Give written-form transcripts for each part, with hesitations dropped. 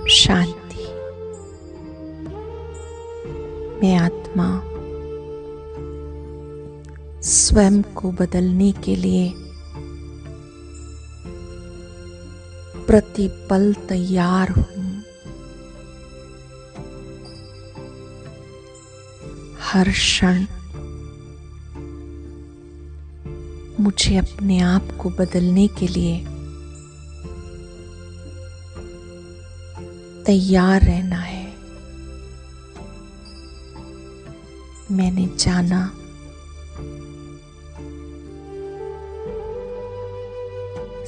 शांति। मैं आत्मा स्वयं को बदलने के लिए प्रतिपल तैयार हूं। हर क्षण मुझे अपने आप को बदलने के लिए तैयार रहना है। मैंने जाना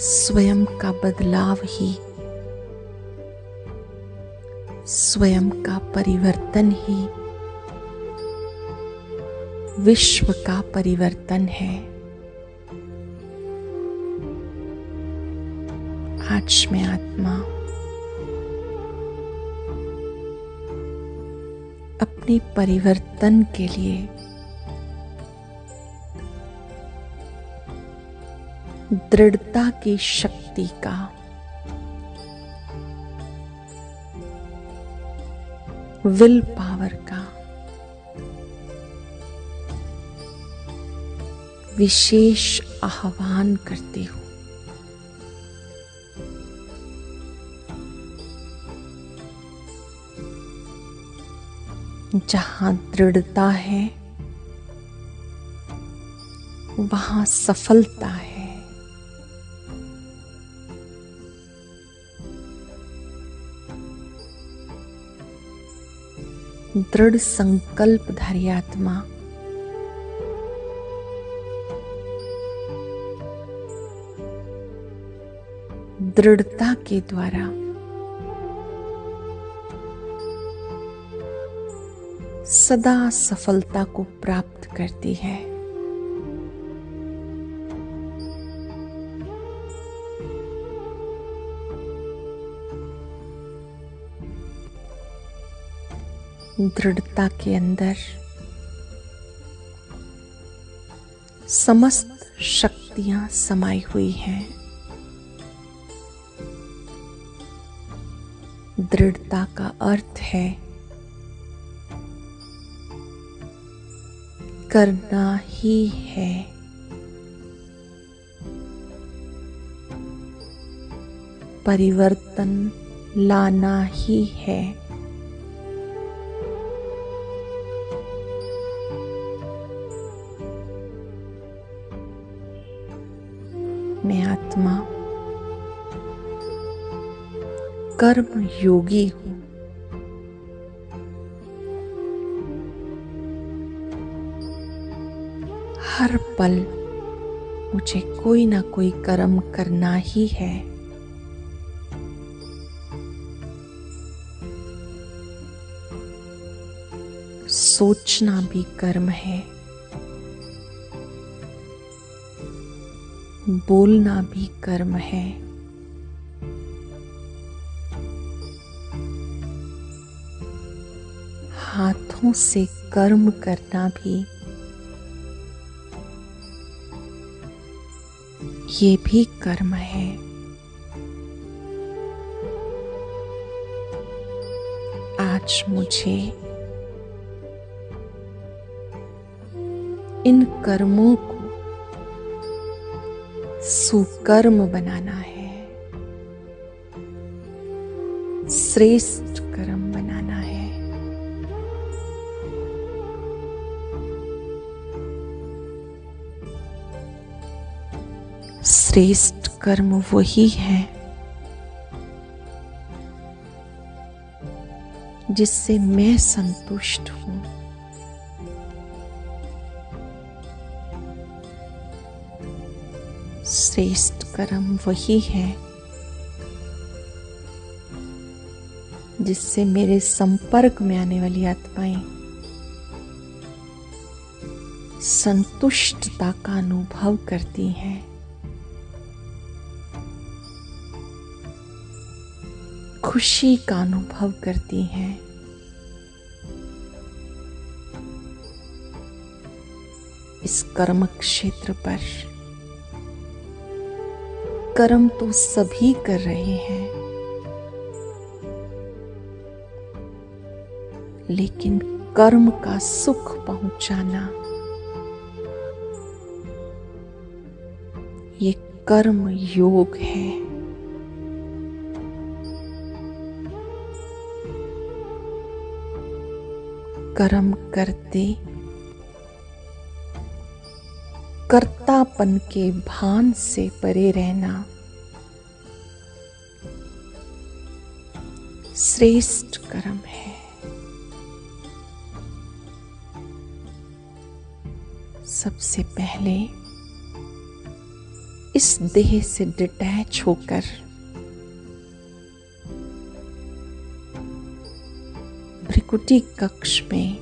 स्वयं का बदलाव ही, स्वयं का परिवर्तन ही विश्व का परिवर्तन है। आज मैं आत्मा अपने परिवर्तन के लिए दृढ़ता की शक्ति का विल पावर का विशेष आह्वान करती हूं। जहां दृढ़ता है वहां सफलता है। दृढ़ संकल्पधारी आत्मा दृढ़ता के द्वारा सदा सफलता को प्राप्त करती है। दृढ़ता के अंदर समस्त शक्तियां समाई हुई हैं। दृढ़ता का अर्थ है करना ही है। परिवर्तन लाना ही है। मैं आत्मा कर्म योगी हूं। हर पल मुझे कोई ना कोई कर्म करना ही है। सोचना भी कर्म है, बोलना भी कर्म है, हाथों से कर्म करना भी ये भी कर्म है। आज मुझे इन कर्मों को सुकर्म बनाना है, श्रेष्ठ कर्म बनाना है। श्रेष्ठ कर्म वही है जिससे मैं संतुष्ट हूं। श्रेष्ठ कर्म वही है जिससे मेरे संपर्क में आने वाली आत्माएं संतुष्टता का अनुभव करती हैं। खुशी का अनुभव करती हैं। इस कर्म क्षेत्र पर कर्म तो सभी कर रहे हैं, लेकिन कर्म का सुख पहुंचाना, ये कर्म योग है। कर्म करते कर्तापन के भान से परे रहना श्रेष्ठ कर्म है। सबसे पहले इस देह से डिटैच होकर भृकुटी कक्ष में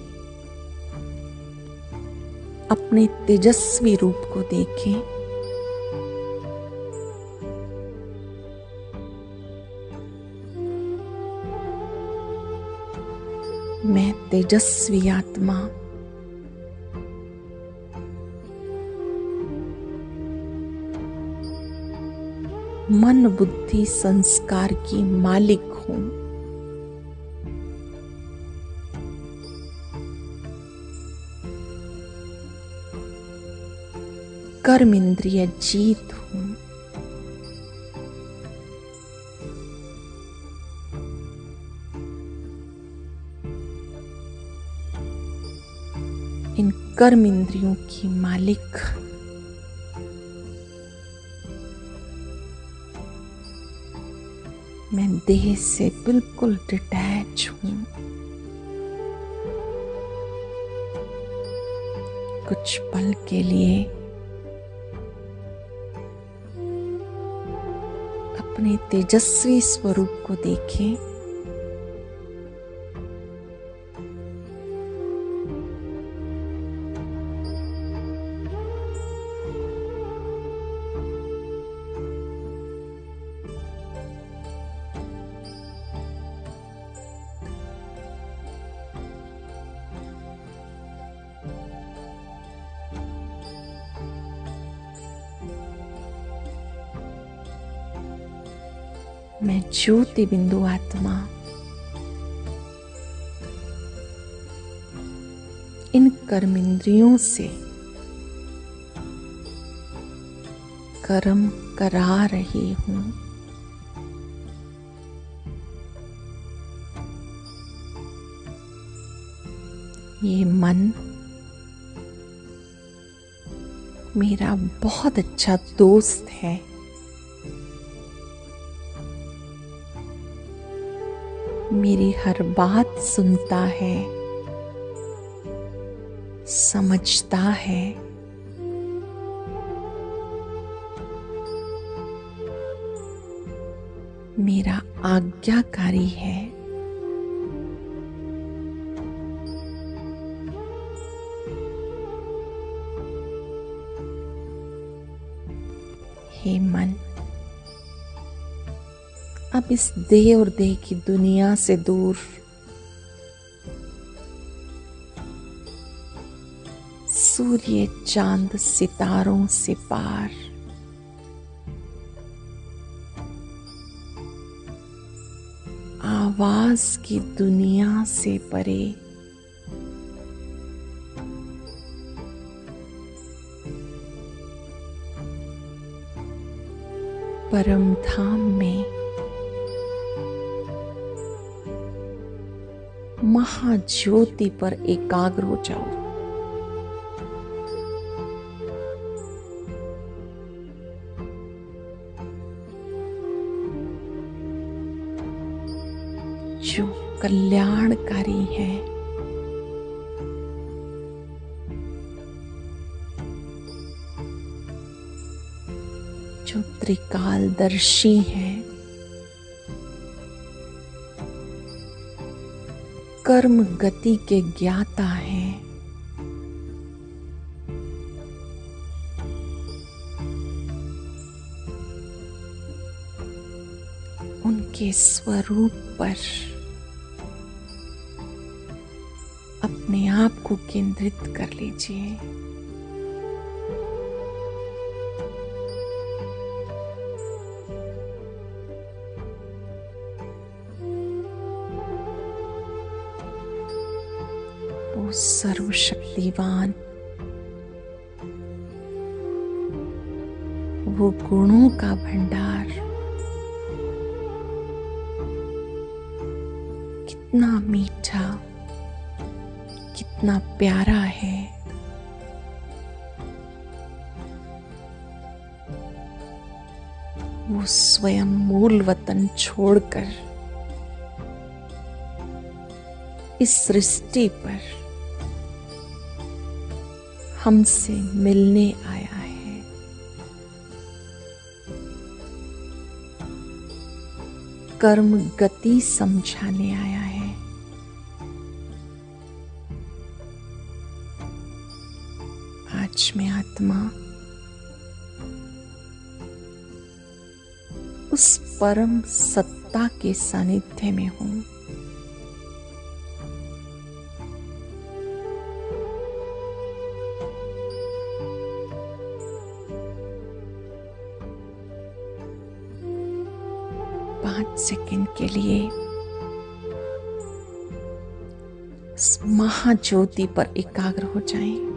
अपने तेजस्वी रूप को देखें। मैं तेजस्वी आत्मा मन बुद्धि संस्कार की मालिक हूं। कर्म इंद्रिय जीत हूं। इन कर्म इंद्रियों की मालिक मैं देह से बिल्कुल डिटैच हूं। कुछ पल के लिए अपने तेजस्वी स्वरूप को देखें। मैं ज्योति बिंदु आत्मा इन कर्मेंद्रियों से कर्म करा रही हूं। ये मन मेरा बहुत अच्छा दोस्त है। मेरी हर बात सुनता है, समझता है। मेरा आज्ञाकारी है। हे मन, अब इस देह और देह की दुनिया से दूर सूर्य चांद सितारों से पार आवाज की दुनिया से परे परम धाम में महाज्योति पर एकाग्र हो जाओ। जो कल्याणकारी है, जो त्रिकालदर्शी है, कर्म गति के ज्ञाता हैं। उनके स्वरूप पर अपने आप को केंद्रित कर लीजिए। वो सर्वशक्तिवान, वो गुणों का भंडार कितना मीठा, कितना प्यारा है। वो स्वयं मूल वतन छोड़कर इस सृष्टि पर हमसे मिलने आया है। कर्म गति समझाने आया है। आज मैं आत्मा उस परम सत्ता के सानिध्य में हूं। सेकंड के लिए इस महाज्योति पर एकाग्र हो जाएं।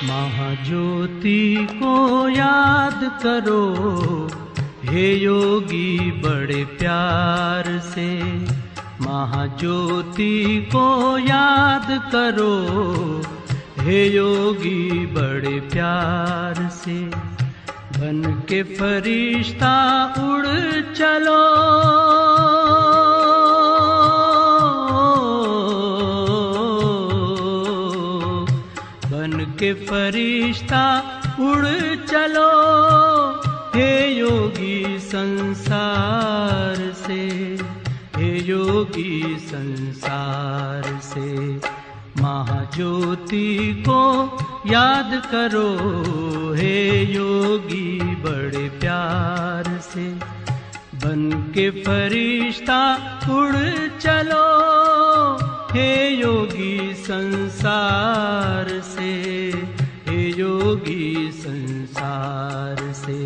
महाज्योति को याद करो हे योगी बड़े प्यार से। महाज्योति को याद करो हे योगी बड़े प्यार से। बन के फरिश्ता उड़ चलो के फरिश्ता उड़ चलो हे योगी संसार से। हे योगी संसार से। महाज्योति को याद करो हे योगी बड़े प्यार से। बन के फरिश्ता उड़ चलो हे योगी संसार से। हे योगी संसार से।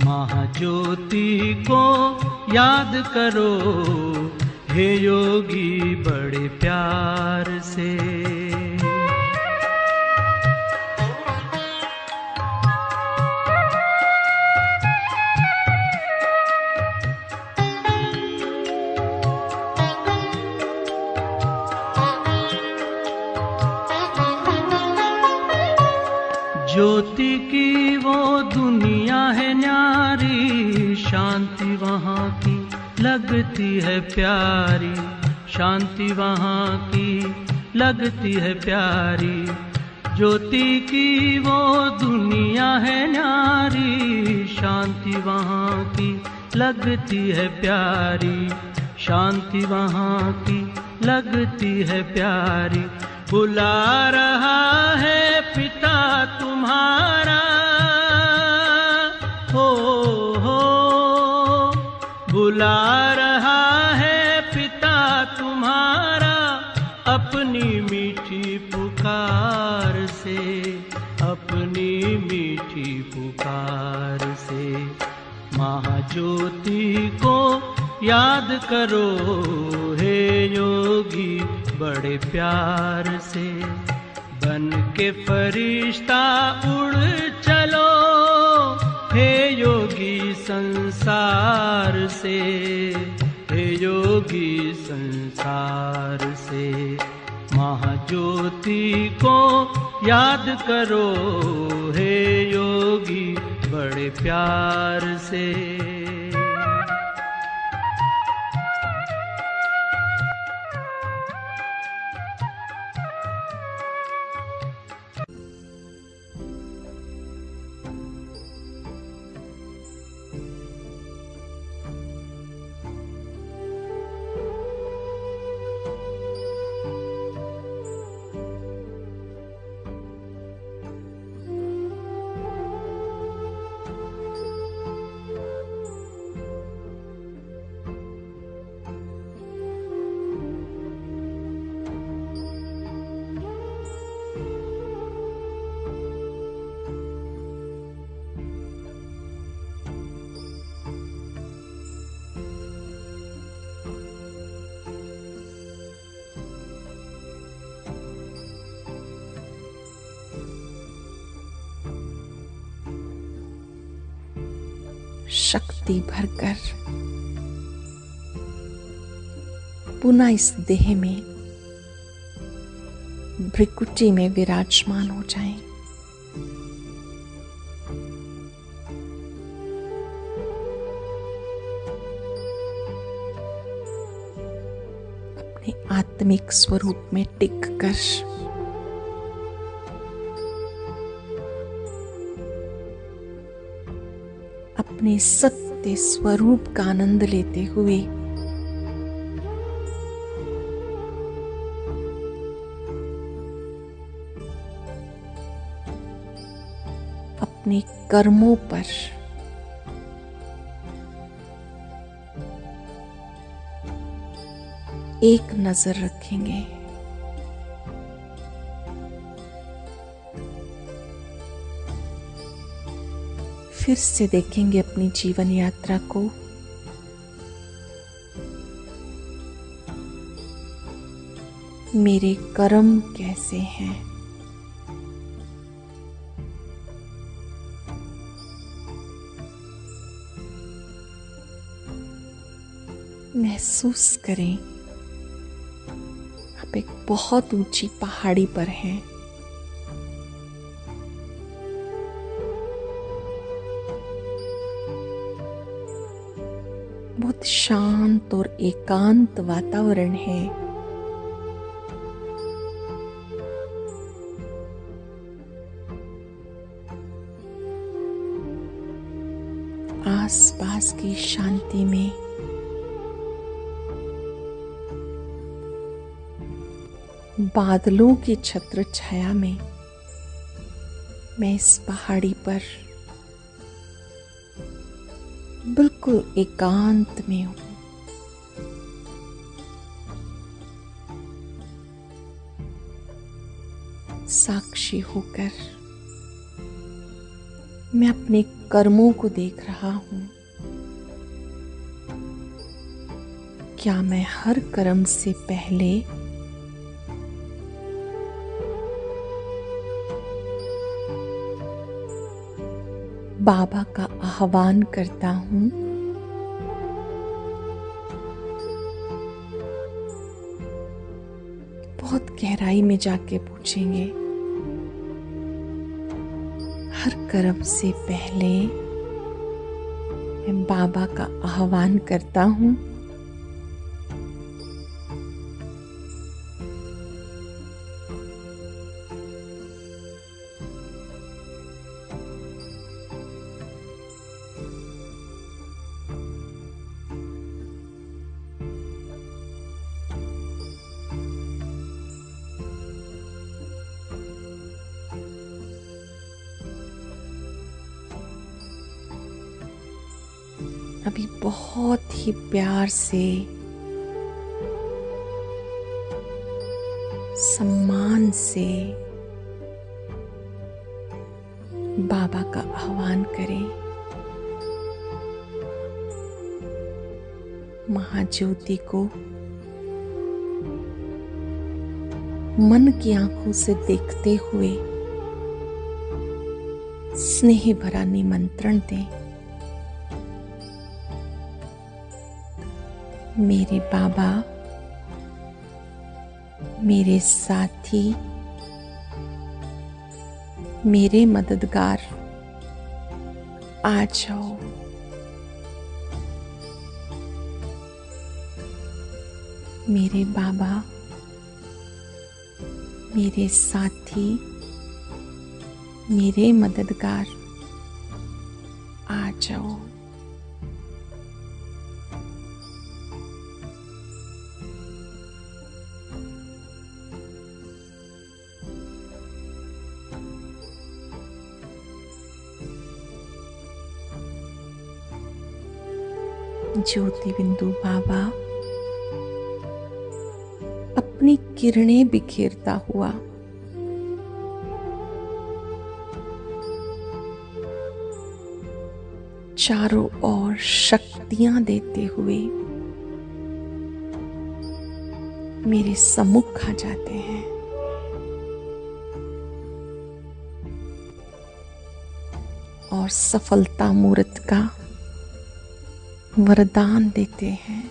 महाज्योति को याद करो हे योगी बड़े प्यार से। ज्योति की वो दुनिया है न्यारी, शांति वहाँ की लगती है प्यारी। शांति वहाँ की लगती है प्यारी। ज्योति की वो दुनिया है न्यारी, शांति वहाँ की लगती है प्यारी। शांति वहाँ की लगती है प्यारी। बुला रहा है पिता तुम्हारा हो, बुला रहा है पिता तुम्हारा अपनी मीठी पुकार से। अपनी मीठी पुकार से। महाज्योति को याद करो हे योगी बड़े प्यार से। बन के फरिश्ता उड़ चलो हे योगी संसार से। हे योगी संसार से। महाज्योति को याद करो हे योगी बड़े प्यार से। शक्ति भरकर पुनः इस देह में भ्रिकुटी में विराजमान हो जाएं। अपने आत्मिक स्वरूप में टिक कर अपने सत्य स्वरूप का आनंद लेते हुए अपने कर्मों पर एक नजर रखेंगे। फिर से देखेंगे अपनी जीवन यात्रा को। मेरे कर्म कैसे हैं? महसूस करें आप एक बहुत ऊंची पहाड़ी पर हैं। बहुत शांत और एकांत वातावरण है। आसपास की शांति में बादलों की छत्र छाया में मैं इस पहाड़ी पर बिल्कुल एकांत में हूं। साक्षी होकर मैं अपने कर्मों को देख रहा हूं। क्या मैं हर कर्म से पहले बाबा का आह्वान करता हूं? बहुत गहराई में जाके पूछेंगे। हर कर्म से पहले मैं बाबा का आह्वान करता हूं। अभी बहुत ही प्यार से, सम्मान से बाबा का आह्वान करें। महाज्योति को मन की आंखों से देखते हुए स्नेह भरा निमंत्रण दें। मेरे बाबा, मेरे साथी, मेरे मददगार, आ जाओ। मेरे बाबा, मेरे साथी, मेरे मददगार, आ जाओ। ज्योति बिंदु बाबा अपनी किरणें बिखेरता हुआ चारों ओर शक्तियां देते हुए मेरे सम्मुख आ जाते हैं। और सफलता मूर्त का वरदान देते हैं।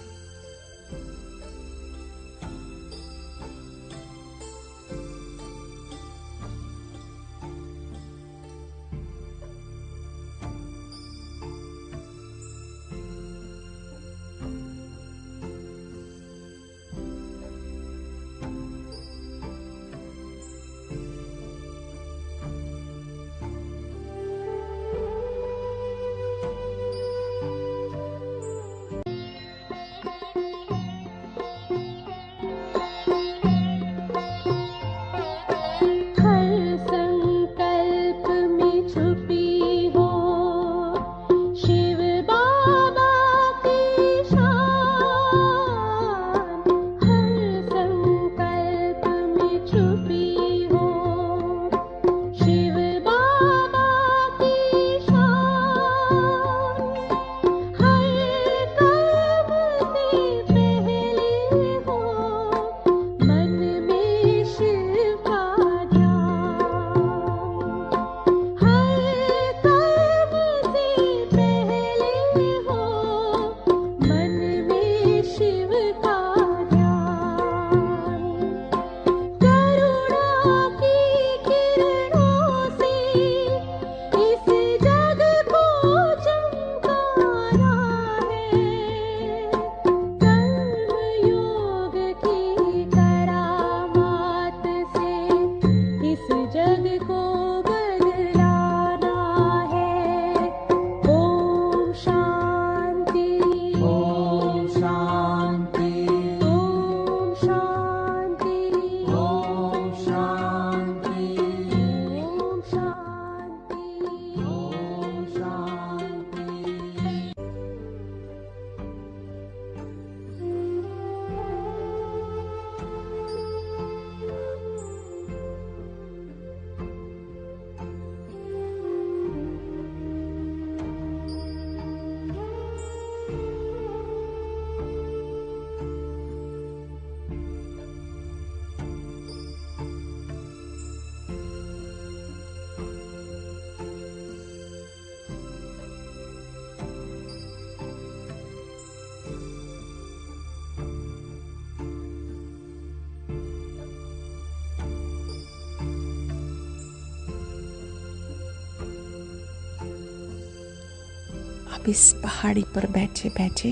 अब इस पहाड़ी पर बैठे बैठे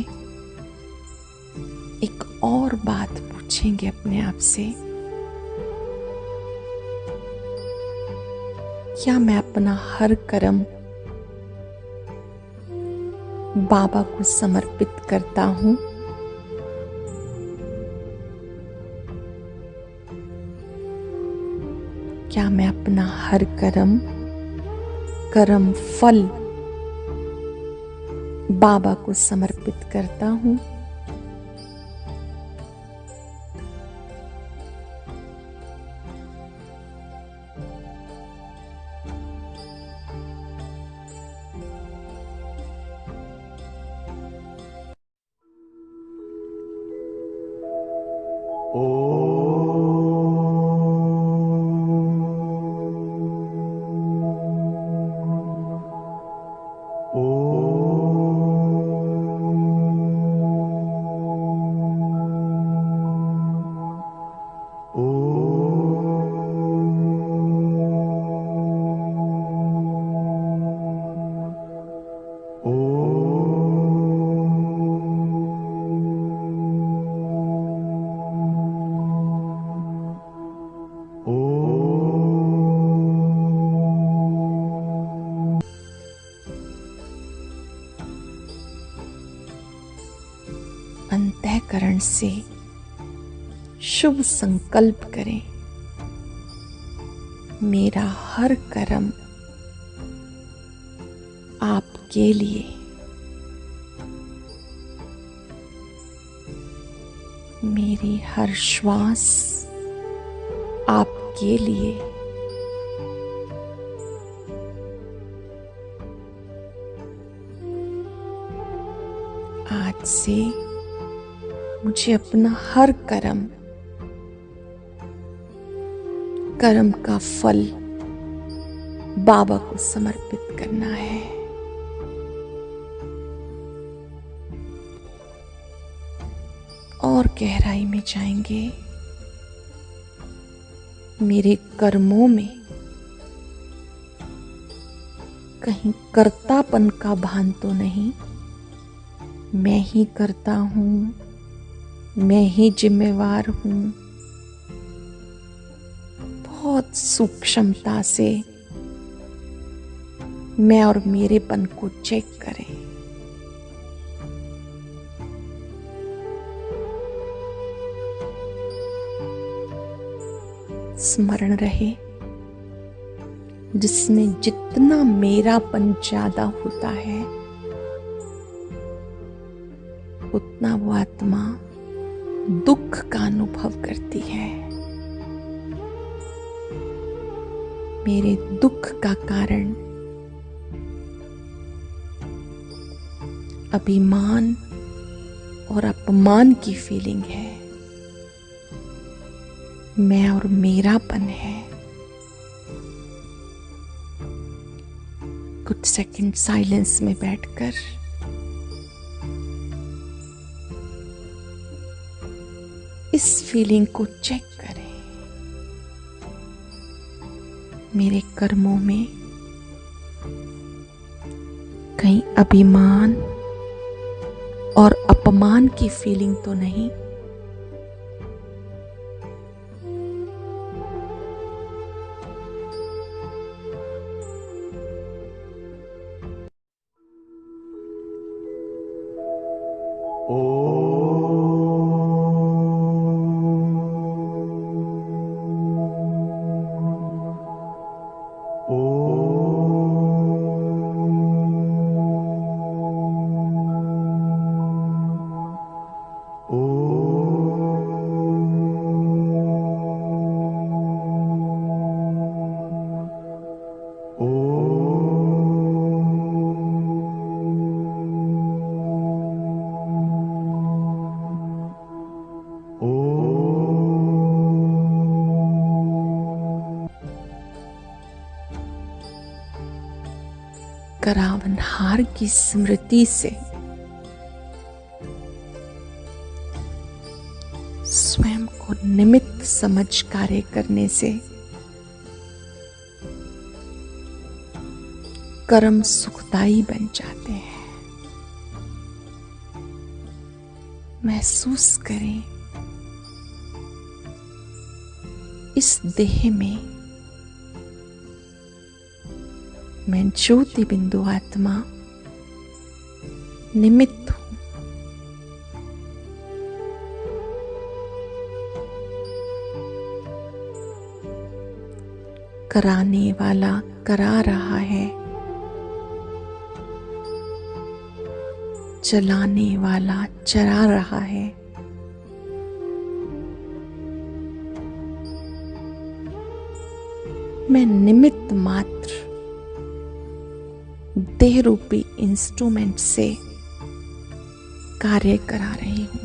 एक और बात पूछेंगे अपने आप से, क्या मैं अपना हर कर्म बाबा को समर्पित करता हूं? क्या मैं अपना हर कर्म फल बाबा को समर्पित करता हूं? अंतःकरण से शुभ संकल्प करें, मेरा हर कर्म आपके लिए, मेरी हर श्वास आपके लिए, आज से मुझे अपना हर कर्म का फल बाबा को समर्पित करना है। और गहराई में जाएंगे। मेरे कर्मों में कहीं कर्तापन का भान तो नहीं। मैं ही करता हूँ, मैं ही जिम्मेवार हूँ। बहुत सूक्ष्मता से मैं और मेरेपन को चेक करें। स्मरण रहे, जिसमें जितना मेरापन ज्यादा होता है उतना वो आत्मा दुख का अनुभव करती है। मेरे दुख का कारण अभिमान और अपमान की फीलिंग है। मैं और मेरापन है। कुछ सेकंड साइलेंस में बैठकर इस फीलिंग को चेक करें। मेरे कर्मों में कहीं अभिमान और अपमान की फीलिंग तो नहीं। करावनहार की स्मृति से स्वयं को निमित्त समझ कार्य करने से कर्म सुखदायी बन जाते हैं। महसूस करें, इस देह में मैं ज्योति बिंदु आत्मा निमित्त हूं। कराने वाला करा रहा है, चलाने वाला चला रहा है। मैं निमित्त मात्र देह रूपी इंस्ट्रूमेंट से कार्य करा रही हूं।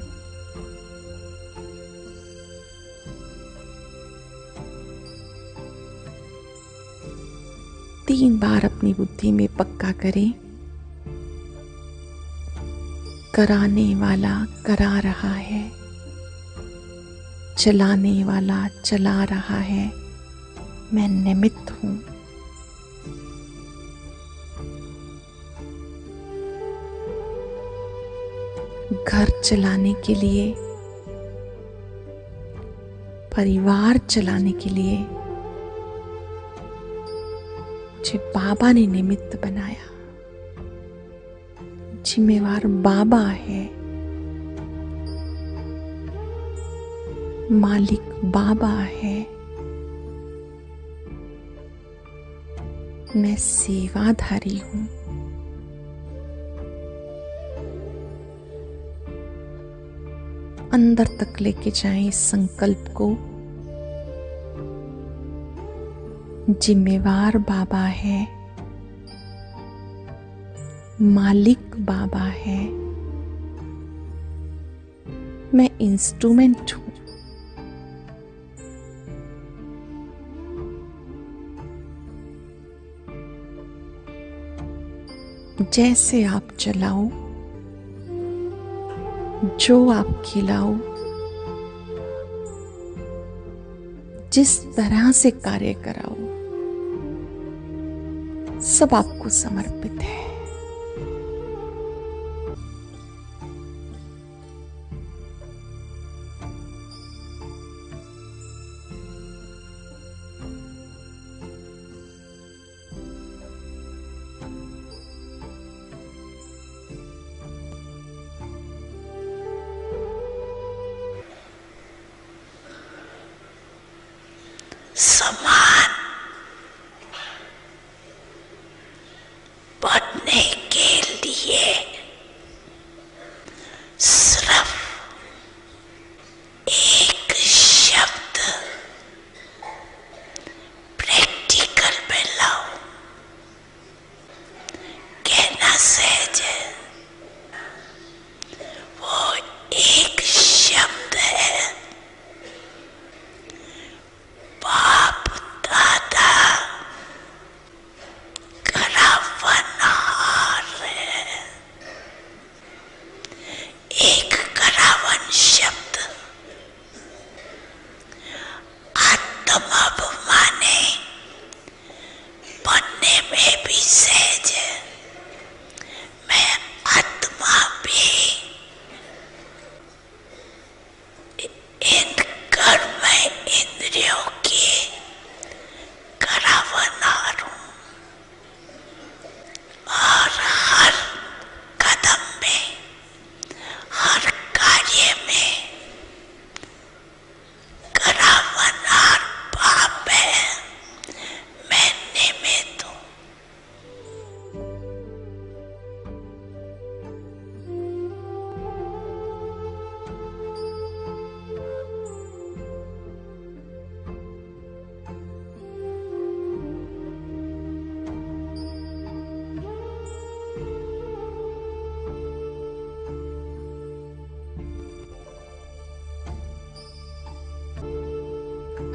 तीन बार अपनी बुद्धि में पक्का करें। कराने वाला करा रहा है, चलाने वाला चला रहा है। मैं निमित्त हूं। घर चलाने के लिए, परिवार चलाने के लिए मुझे बाबा ने निमित्त बनाया। जिम्मेवार बाबा है, मालिक बाबा है। मैं सेवाधारी हूं। अंदर तक लेके जाएं इस संकल्प को। जिम्मेवार बाबा है, मालिक बाबा है। मैं इंस्ट्रूमेंट हूं। जैसे आप चलाओ, जो आप खिलाओ, जिस तरह से कार्य कराओ, सब आपको समर्पित है। समान बनने के लिए सिर्फ एक शब्द प्रैक्टिकल में लाओ। कहना सहज है, वो एक शब्द है, बाप दादा करावनहार है। एक करावन शब्द आत्माभिमानी बनने में भी सहज है। मैं आत्मा भी इन कर्म इंद्रियों की करावनहार हूं और हर कदम में, हर कार्य में करावनहार बाप है। मैं निमित्त हूं।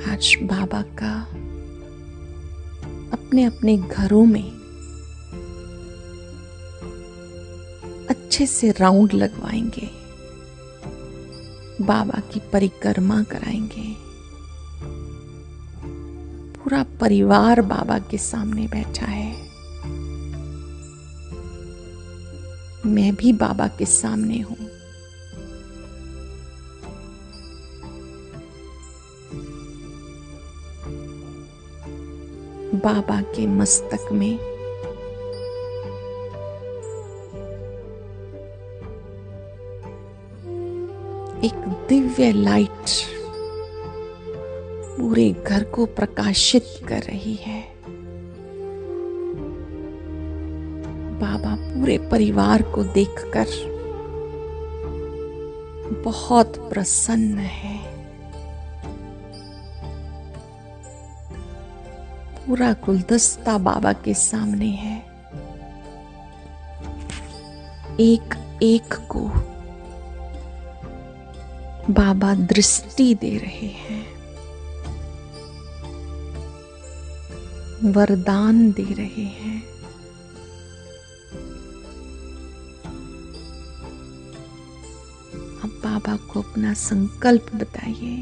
आज बाबा का अपने अपने घरों में अच्छे से राउंड लगवाएंगे, बाबा की परिक्रमा कराएंगे। पूरा परिवार बाबा के सामने बैठा है। मैं भी बाबा के सामने हूं। बाबा के मस्तक में एक दिव्य लाइट पूरे घर को प्रकाशित कर रही है। बाबा पूरे परिवार को देखकर बहुत प्रसन्न है। पूरा गुलदस्ता बाबा के सामने है। एक एक को बाबा दृष्टि दे रहे हैं, वरदान दे रहे हैं। अब बाबा को अपना संकल्प बताइए।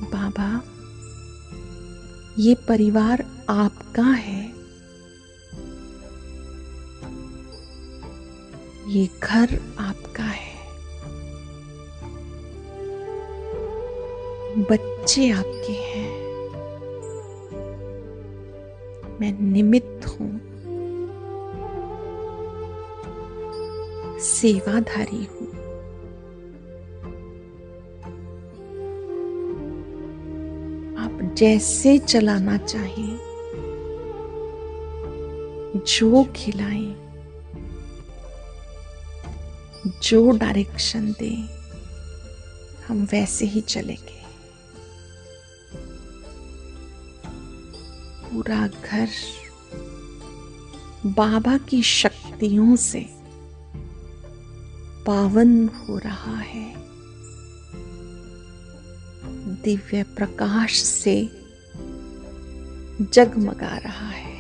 बाबा, ये परिवार आपका है, ये घर आपका है, बच्चे आपके हैं। मैं निमित्त हूं, सेवाधारी हूं। जैसे चलाना चाहें, जो खिलाएं, जो डायरेक्शन दें, हम वैसे ही चलेंगे। पूरा घर बाबा की शक्तियों से पावन हो रहा है। दिव्य प्रकाश से जगमगा रहा है।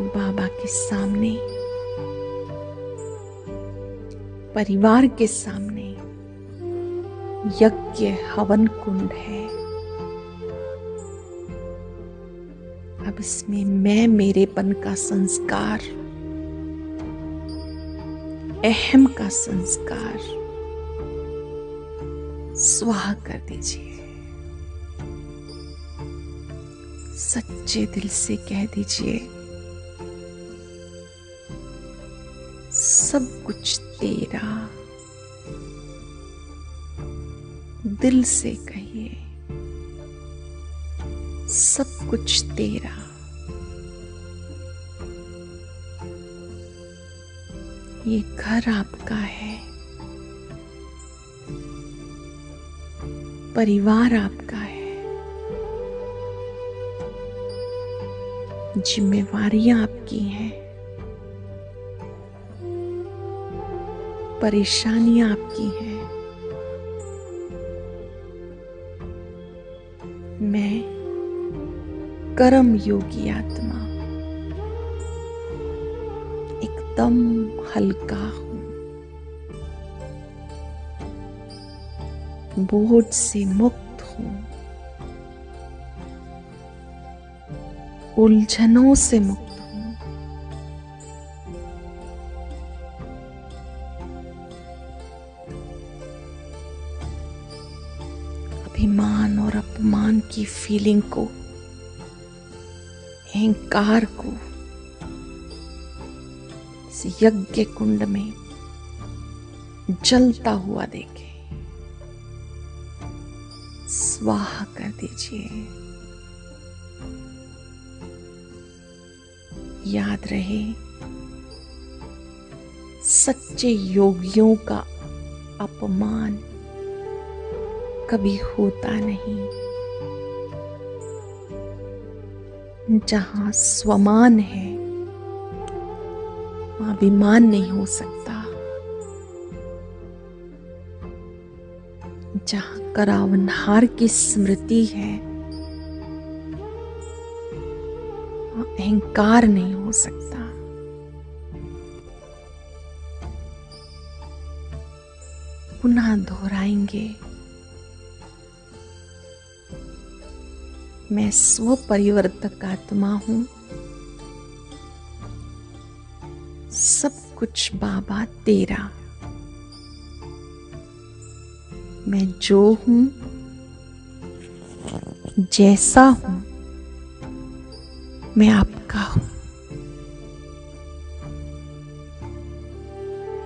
बाबा के सामने परिवार के सामने यज्ञ हवन कुंड है। अब इसमें मैं मेरेपन का संस्कार, अहम का संस्कार स्वाहा कर दीजिए। सच्चे दिल से कह दीजिए, सब कुछ तेरा। दिल से कहिए, सब कुछ तेरा। ये घर आपका है, परिवार आपका है, जिम्मेवारियां आपकी हैं, परेशानियां आपकी हैं। मैं कर्म योगी आत्मा एकदम हल्का हूं, बोझ से मुक्त हूं, उलझनों से मुक्त हूं। अभिमान और अपमान की फीलिंग को, अहंकार को इस यज्ञ कुंड में जलता हुआ देखें, स्वाहा कर दीजिए। याद रहे, सच्चे योगियों का अपमान कभी होता नहीं। जहां स्वमान है वहां अभिमान नहीं हो सकता। जहां करावनहार की स्मृति है वहां अहंकार नहीं हो सकता। पुनः दोहराएंगे, मैं स्वपरिवर्तक आत्मा हूं, सब कुछ बाबा तेरा। मैं जो हूं, जैसा हूं, मैं आपका हूं।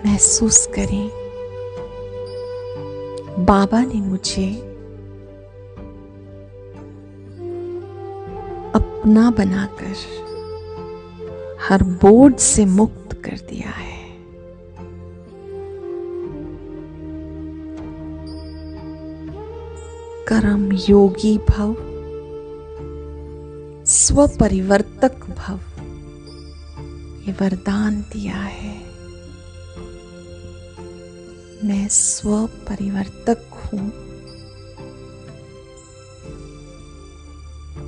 महसूस करें, बाबा ने मुझे अपना बनाकर हर बोझ से मुक्त कर दिया है। कर्म योगी भव, स्वपरिवर्तक भव, ये वरदान दिया है। मैं स्वपरिवर्तक हूं,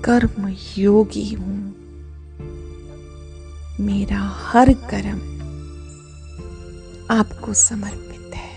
कर्म योगी हूं। मेरा हर कर्म आपको समर्पित है।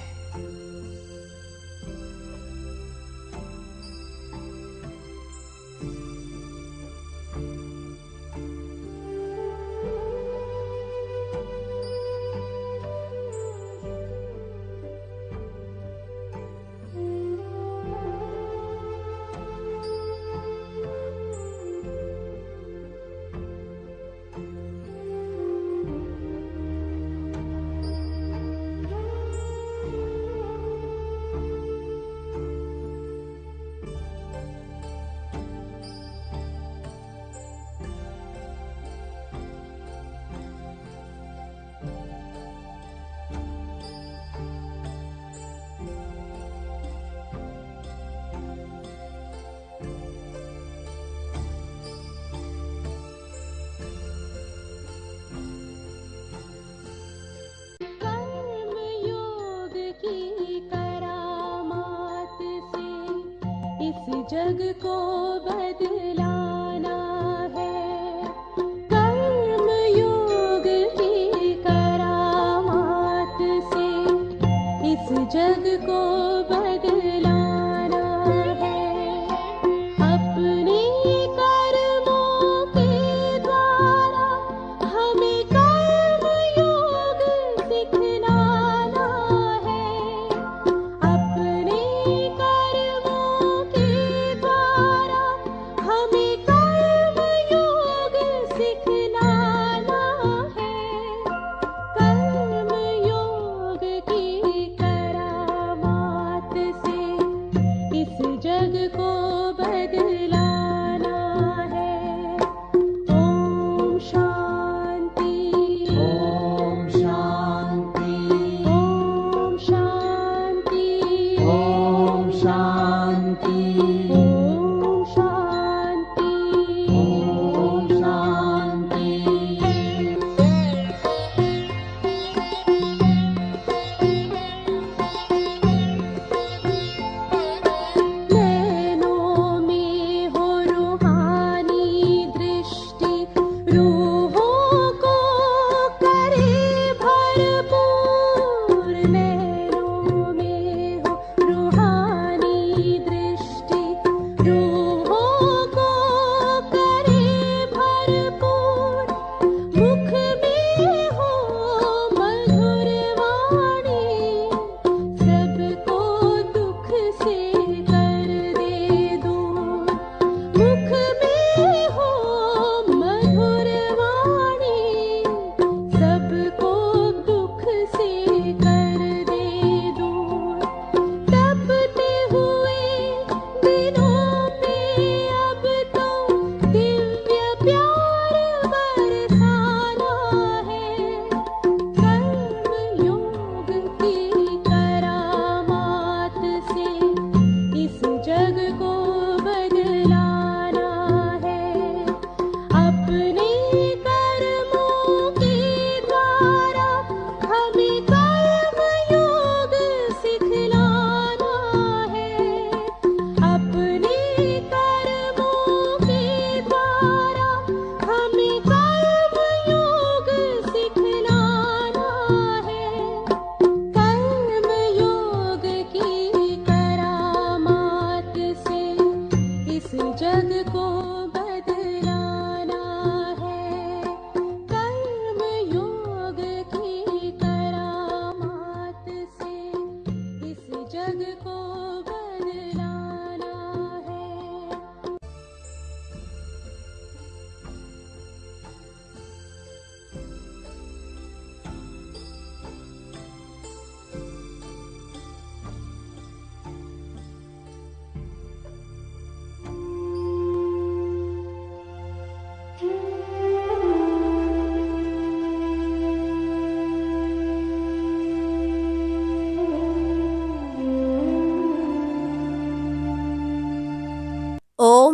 जग को बदलाना है। कर्म योग की करामात से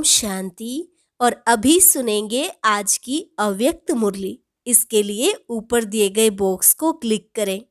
शांति। और अभी सुनेंगे आज की अव्यक्त मुरली। इसके लिए ऊपर दिए गए बॉक्स को क्लिक करें।